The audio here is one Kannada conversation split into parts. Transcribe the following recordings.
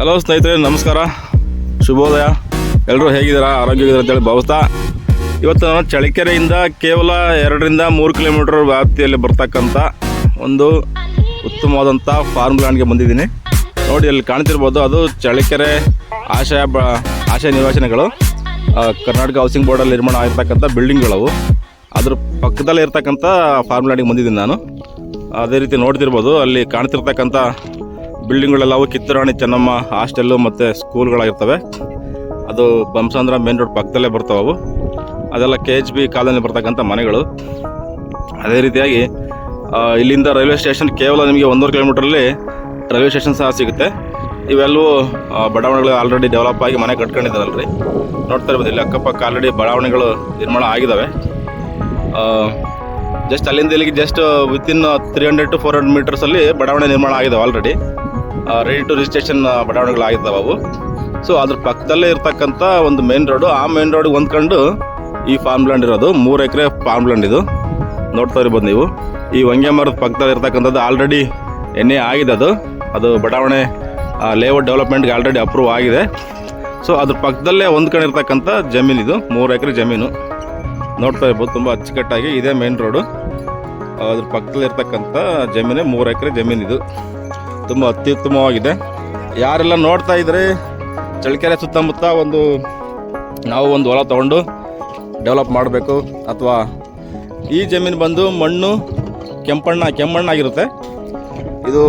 ಹಲೋ ಸ್ನೇಹಿತರೆ, ನಮಸ್ಕಾರ, ಶುಭೋದಯ. ಎಲ್ಲರೂ ಹೇಗಿದ್ದೀರಾ, ಆರೋಗ್ಯವಾಗಿದ್ದೀರಾ ಅಂತೇಳಿ ಭಾವಿಸ್ತಾ ಇವತ್ತು ನಾನು ಚಳ್ಳಕೆರೆಯಿಂದ ಕೇವಲ 2-3 ಕಿಲೋಮೀಟರ್ ವ್ಯಾಪ್ತಿಯಲ್ಲಿ ಬರ್ತಕ್ಕಂಥ ಒಂದು ಉತ್ತಮವಾದಂಥ ಫಾರ್ಮ್ ಲ್ಯಾಂಡ್ಗೆ ಬಂದಿದ್ದೀನಿ. ನೋಡಿ, ಅಲ್ಲಿ ಕಾಣ್ತಿರ್ಬೋದು, ಅದು ಚಳ್ಳಕೆರೆ ಆಶಯ ನಿವಾಸನೆಗಳು, ಕರ್ನಾಟಕ ಹೌಸಿಂಗ್ ಬೋರ್ಡಲ್ಲಿ ನಿರ್ಮಾಣ ಆಗಿರ್ತಕ್ಕಂಥ ಬಿಲ್ಡಿಂಗ್ಗಳವು. ಅದ್ರ ಪಕ್ಕದಲ್ಲೇ ಇರ್ತಕ್ಕಂಥ ಫಾರ್ಮ್ ಲ್ಯಾಂಡಿಗೆ ಬಂದಿದ್ದೀನಿ ನಾನು. ಅದೇ ರೀತಿ ನೋಡ್ತಿರ್ಬೋದು, ಅಲ್ಲಿ ಕಾಣ್ತಿರ್ತಕ್ಕಂಥ ಬಿಲ್ಡಿಂಗ್ಗಳೆಲ್ಲವು ಕಿತ್ತೂರಾಣಿ ಚೆನ್ನಮ್ಮ ಹಾಸ್ಟೆಲ್ಲು ಮತ್ತು ಸ್ಕೂಲ್ಗಳಾಗಿರ್ತವೆ. ಅದು ಬಂಸಂದ್ರ ಮೇನ್ ರೋಡ್ ಪಕ್ಕದಲ್ಲೇ ಬರ್ತಾವೆ. ಅದೆಲ್ಲ KHB ಕಾಲೋನಿ ಬರ್ತಕ್ಕಂಥ ಮನೆಗಳು. ಅದೇ ರೀತಿಯಾಗಿ ಇಲ್ಲಿಂದ ರೈಲ್ವೆ ಸ್ಟೇಷನ್ ಕೇವಲ ನಿಮಗೆ 1.5 ಕಿಲೋಮೀಟ್ರಲ್ಲಿ ರೈಲ್ವೆ ಸ್ಟೇಷನ್ ಸಹ ಸಿಗುತ್ತೆ. ಇವೆಲ್ಲವೂ ಬಡಾವಣೆಗಳು ಆಲ್ರೆಡಿ ಡೆವಲಪ್ ಆಗಿ ಮನೆ ಕಟ್ಕೊಂಡಿದ್ದಾರಲ್ರಿ, ನೋಡ್ತಾ ಇರ್ಬೋದು. ಇಲ್ಲಿ ಅಕ್ಕಪಕ್ಕ ಆಲ್ರೆಡಿ ಬಡಾವಣೆಗಳು ನಿರ್ಮಾಣ ಆಗಿದ್ದಾವೆ. ಜಸ್ಟ್ ಅಲ್ಲಿಂದ ಇಲ್ಲಿಗೆ ಜಸ್ಟ್ ವಿತಿನ್ 300 to 400 ಮೀಟರ್ಸಲ್ಲಿ ಬಡಾವಣೆ ನಿರ್ಮಾಣ ಆಗಿದ್ದಾವೆ. ಆಲ್ರೆಡಿ ರೆಡಿ ಟು ರಿಜಿಸ್ಟ್ರೇಷನ್ ಬಡಾವಣೆಗಳಾಗಿದ್ದಾವೆ ಅವು. ಸೊ ಅದ್ರ ಪಕ್ಕದಲ್ಲೇ ಇರ್ತಕ್ಕಂಥ ಒಂದು ಮೇನ್ ರೋಡು, ಆ ಮೇನ್ ರೋಡಿಗೆ ಹೊಂದ್ಕೊಂಡು ಈ ಫಾರ್ಮ್ ಲ್ಯಾಂಡ್ ಇರೋದು. 3 ಎಕರೆ ಫಾರ್ಮ್ ಲ್ಯಾಂಡ್ ಇದು. ನೋಡ್ತಾ ಇರ್ಬೋದು ನೀವು. ಈ ಹೊಂಗೆ ಮರದ ಪಕ್ಕದಲ್ಲಿ ಇರ್ತಕ್ಕಂಥದ್ದು ಆಲ್ರೆಡಿ NA ಆಗಿದೆ. ಅದು ಬಡಾವಣೆ ಲೇಔಟ್ ಡೆವಲಪ್ಮೆಂಟ್ಗೆ ಆಲ್ರೆಡಿ ಅಪ್ರೂವ್ ಆಗಿದೆ. ಸೊ ಅದ್ರ ಪಕ್ಕದಲ್ಲೇ ಹೊಂದ್ಕೊಂಡಿರ್ತಕ್ಕಂಥ ಜಮೀನು ಇದು, 3 ಎಕರೆ ಜಮೀನು. ನೋಡ್ತಾ ಇರ್ಬೋದು, ತುಂಬ ಅಚ್ಚುಕಟ್ಟಾಗಿ ಇದೇ ಮೇನ್ ರೋಡು. ಅದ್ರ ಪಕ್ಕದಲ್ಲಿರ್ತಕ್ಕಂಥ ಜಮೀನೇ 3 ಎಕರೆ ಜಮೀನು. ಇದು ತುಂಬ ಅತ್ಯುತ್ತಮವಾಗಿದೆ. ಯಾರೆಲ್ಲ ನೋಡ್ತಾ ಇದ್ರೆ ಚಳ್ಳಕೆರೆ ಸುತ್ತಮುತ್ತ ನಾವು ಒಂದು ಹೊಲ ತೊಗೊಂಡು ಡೆವಲಪ್ ಮಾಡಬೇಕು, ಅಥವಾ ಈ ಜಮೀನು ಬಂದು ಮಣ್ಣು ಕೆಮ್ಮಣ್ಣಾಗಿರುತ್ತೆ. ಇದು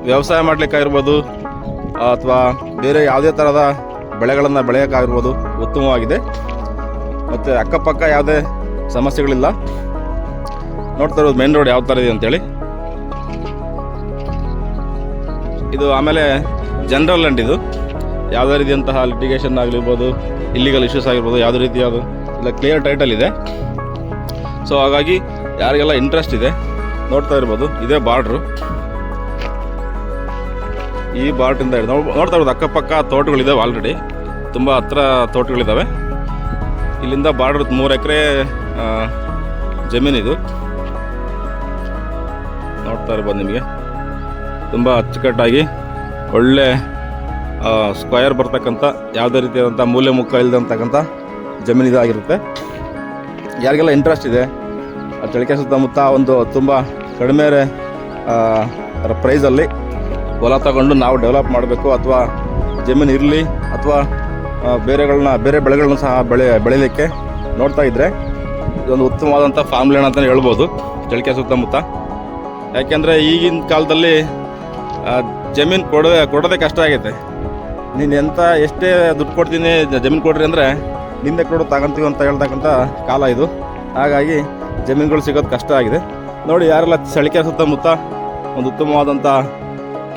ವ್ಯವಸಾಯ ಮಾಡಲಿಕ್ಕಾಗಿರ್ಬೋದು, ಅಥವಾ ಬೇರೆ ಯಾವುದೇ ಥರದ ಬೆಳೆಗಳನ್ನು ಬೆಳೆಯೋಕ್ಕಾಗಿರ್ಬೋದು, ಉತ್ತಮವಾಗಿದೆ. ಮತ್ತು ಅಕ್ಕಪಕ್ಕ ಯಾವುದೇ ಸಮಸ್ಯೆಗಳಿಲ್ಲ. ನೋಡ್ತಾ ಇರೋದು ಮೇನ್ ರೋಡ್ ಯಾವ ಥರ ಇದೆ ಅಂತೇಳಿ. ಇದು ಆಮೇಲೆ ಜನರಲ್ ಲ್ಯಾಂಡ್. ಇದು ಯಾವುದೇ ರೀತಿಯಂತಹ ಲಿಟಿಗೇಷನ್ ಆಗಿರ್ಬೋದು, ಇಲ್ಲಿಗಲ್ ಇಶ್ಯೂಸ್ ಆಗಿರ್ಬೋದು, ಯಾವುದೇ ರೀತಿಯಾದ ಇಲ್ಲ, ಕ್ಲಿಯರ್ ಟೈಟಲ್ ಇದೆ. ಸೊ ಹಾಗಾಗಿ ಯಾರಿಗೆಲ್ಲ ಇಂಟ್ರೆಸ್ಟ್ ಇದೆ ನೋಡ್ತಾ ಇರ್ಬೋದು, ಇದೇ ಬಾರ್ಡ್ರು. ಈ ಬಾರ್ಡ್ರಿಂದ ನೋಡ್ತಾ ಇರ್ಬೋದು, ಅಕ್ಕಪಕ್ಕ ತೋಟಗಳಿದ್ದಾವೆ. ಆಲ್ರೆಡಿ ತುಂಬ ಹತ್ರ ತೋಟಗಳಿದ್ದಾವೆ. ಇಲ್ಲಿಂದ ಬಾರ್ಡ್ರ್ 3 ಎಕರೆ ಜಮೀನಿದು. ನೋಡ್ತಾ ಇರ್ಬೋದು ನಿಮಗೆ, ತುಂಬ ಅಚ್ಚುಕಟ್ಟಾಗಿ ಒಳ್ಳೆ ಸ್ಕ್ವಯರ್ ಬರ್ತಕ್ಕಂಥ, ಯಾವುದೇ ರೀತಿಯಾದಂಥ ಮೂಲೆ ಮುಖ ಇಲ್ಲದಂತಕ್ಕಂಥ ಜಮೀನು ಇದಾಗಿರುತ್ತೆ. ಯಾರಿಗೆಲ್ಲ ಇಂಟ್ರೆಸ್ಟ್ ಇದೆ ಚಳ್ಳಕೆರೆ ಸುತ್ತಮುತ್ತ ಒಂದು ತುಂಬ ಕಡಿಮೆ ಪ್ರೈಸಲ್ಲಿ ಹೊಲ ತಗೊಂಡು ನಾವು ಡೆವಲಪ್ ಮಾಡಬೇಕು, ಅಥವಾ ಜಮೀನು ಇರಲಿ, ಅಥವಾ ಬೇರೆ ಬೆಳೆಗಳನ್ನ ಸಹ ಬೆಳೀಲಿಕ್ಕೆ ನೋಡ್ತಾ ಇದ್ದರೆ ಇದೊಂದು ಉತ್ತಮವಾದಂಥ ಫಾರ್ಮ್ ಲ್ಯಾಂಡ್ ಅಂತಲೇ ಹೇಳ್ಬೋದು ಚಳ್ಳಕೆರೆ ಸುತ್ತಮುತ್ತ. ಯಾಕೆಂದರೆ ಈಗಿನ ಕಾಲದಲ್ಲಿ ಜಮೀನು ಕೊಡೋದೇ ಕಷ್ಟ ಆಗೈತೆ. ನೀನು ಎಷ್ಟೇ ದುಡ್ಡು ಕೊಡ್ತೀನಿ, ಜಮೀನು ಕೊಡ್ರಿ ಅಂದರೆ ನಿಂದೆ ಕೊಡು, ತಗೊಂತೀವಿ ಅಂತ ಹೇಳ್ತಕ್ಕಂಥ ಕಾಲ ಇದು. ಹಾಗಾಗಿ ಜಮೀನುಗಳು ಸಿಗೋದು ಕಷ್ಟ ಆಗಿದೆ. ನೋಡಿ, ಯಾರೆಲ್ಲ ಚಳ್ಳಕೆರೆ ಸುತ್ತಮುತ್ತ ಒಂದು ಉತ್ತಮವಾದಂಥ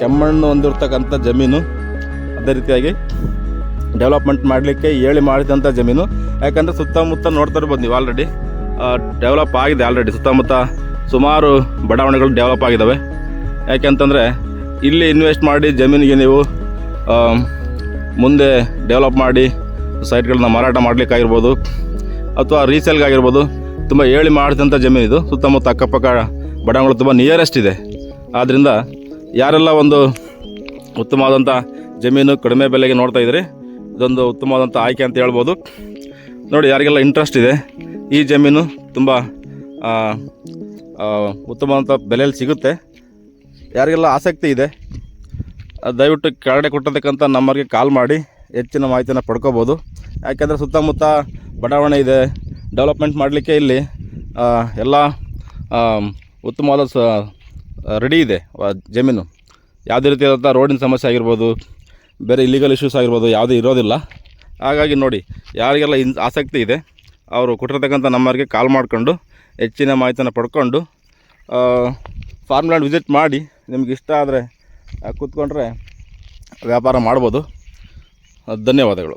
ಕೆಮ್ಮಣ್ಣು ಹೊಂದಿರ್ತಕ್ಕಂಥ ಜಮೀನು, ಅದೇ ರೀತಿಯಾಗಿ ಡೆವಲಪ್ಮೆಂಟ್ ಮಾಡಲಿಕ್ಕೆ ಮಾಡಿದಂಥ ಜಮೀನು. ಯಾಕಂದರೆ ಸುತ್ತಮುತ್ತ ನೋಡ್ತಾ ಇರ್ಬೋದು ನೀವು, ಆಲ್ರೆಡಿ ಡೆವಲಪ್ ಆಗಿದೆ. ಆಲ್ರೆಡಿ ಸುತ್ತಮುತ್ತ ಸುಮಾರು ಬಡಾವಣೆಗಳು ಡೆವಲಪ್ ಆಗಿದ್ದಾವೆ. ಯಾಕೆಂತಂದರೆ ಇಲ್ಲಿ ಇನ್ವೆಸ್ಟ್ ಮಾಡಿ ಜಮೀನಿಗೆ ನೀವು ಮುಂದೆ ಡೆವಲಪ್ ಮಾಡಿ ಸೈಟ್ಗಳನ್ನ ಮಾರಾಟ ಮಾಡಲಿಕ್ಕಾಗಿರ್ಬೋದು, ಅಥವಾ ರೀಸೇಲ್ಗಾಗಿರ್ಬೋದು, ತುಂಬ ಮಾಡಿದಂಥ ಜಮೀನು ಇದು. ಸುತ್ತಮುತ್ತ ಅಕ್ಕಪಕ್ಕ ಬಡಾವಣೆಗಳು ತುಂಬ ನಿಯರೆಸ್ಟ್ ಇದೆ. ಆದ್ದರಿಂದ ಯಾರೆಲ್ಲ ಒಂದು ಉತ್ತಮವಾದಂಥ ಜಮೀನು ಕಡಿಮೆ ಬೆಲೆಗೆ ನೋಡ್ತಾ ಇದ್ರಿ, ಇದೊಂದು ಉತ್ತಮವಾದಂಥ ಆಯ್ಕೆ ಅಂತ ಹೇಳ್ಬೋದು. ನೋಡಿ, ಯಾರಿಗೆಲ್ಲ ಇಂಟ್ರೆಸ್ಟ್ ಇದೆ, ಈ ಜಮೀನು ತುಂಬ ಉತ್ತಮವಾದಂಥ ಬೆಲೆಯಲ್ಲಿ ಸಿಗುತ್ತೆ. ಯಾರಿಗೆಲ್ಲ ಆಸಕ್ತಿ ಇದೆ ದಯವಿಟ್ಟು ಕೆಳಗಡೆ ಕೊಟ್ಟಿರ್ತಕ್ಕಂಥ ನಂಬರ್ಗೆ ಕಾಲ್ ಮಾಡಿ ಹೆಚ್ಚಿನ ಮಾಹಿತಿಯನ್ನು ಪಡ್ಕೋಬೋದು. ಯಾಕೆಂದರೆ ಸುತ್ತಮುತ್ತ ಬಡಾವಣೆ ಇದೆ, ಡೆವಲಪ್ಮೆಂಟ್ ಮಾಡಲಿಕ್ಕೆ ಇಲ್ಲಿ ಎಲ್ಲ ಉತ್ತಮವಾದ ರೆಡಿ ಇದೆ ಜಮೀನು. ಯಾವುದೇ ರೀತಿಯಾದಂಥ ರೋಡಿನ ಸಮಸ್ಯೆ ಆಗಿರ್ಬೋದು, ಬೇರೆ ಇಲ್ಲಿಗಲ್ ಇಶ್ಯೂಸ್ ಆಗಿರ್ಬೋದು, ಯಾವುದೇ ಇರೋದಿಲ್ಲ. ಹಾಗಾಗಿ ನೋಡಿ, ಯಾರಿಗೆಲ್ಲ ಆಸಕ್ತಿ ಇದೆ ಅವರು ಕೊಟ್ಟಿರ್ತಕ್ಕಂಥ ನಂಬರ್ಗೆ ಕಾಲ್ ಮಾಡಿಕೊಂಡು ಹೆಚ್ಚಿನ ಮಾಹಿತಿಯನ್ನು ಪಡ್ಕೊಂಡು ಫಾರ್ಮ್ ಲ್ಯಾಂಡ್ ವಿಸಿಟ್ ಮಾಡಿ, ನಿಮ್ಗೆ ಇಷ್ಟ ಆದರೆ ಕೂತ್ಕೊಂಡ್ರೆ ವ್ಯಾಪಾರ ಮಾಡ್ಬೋದು. ಧನ್ಯವಾದಗಳು.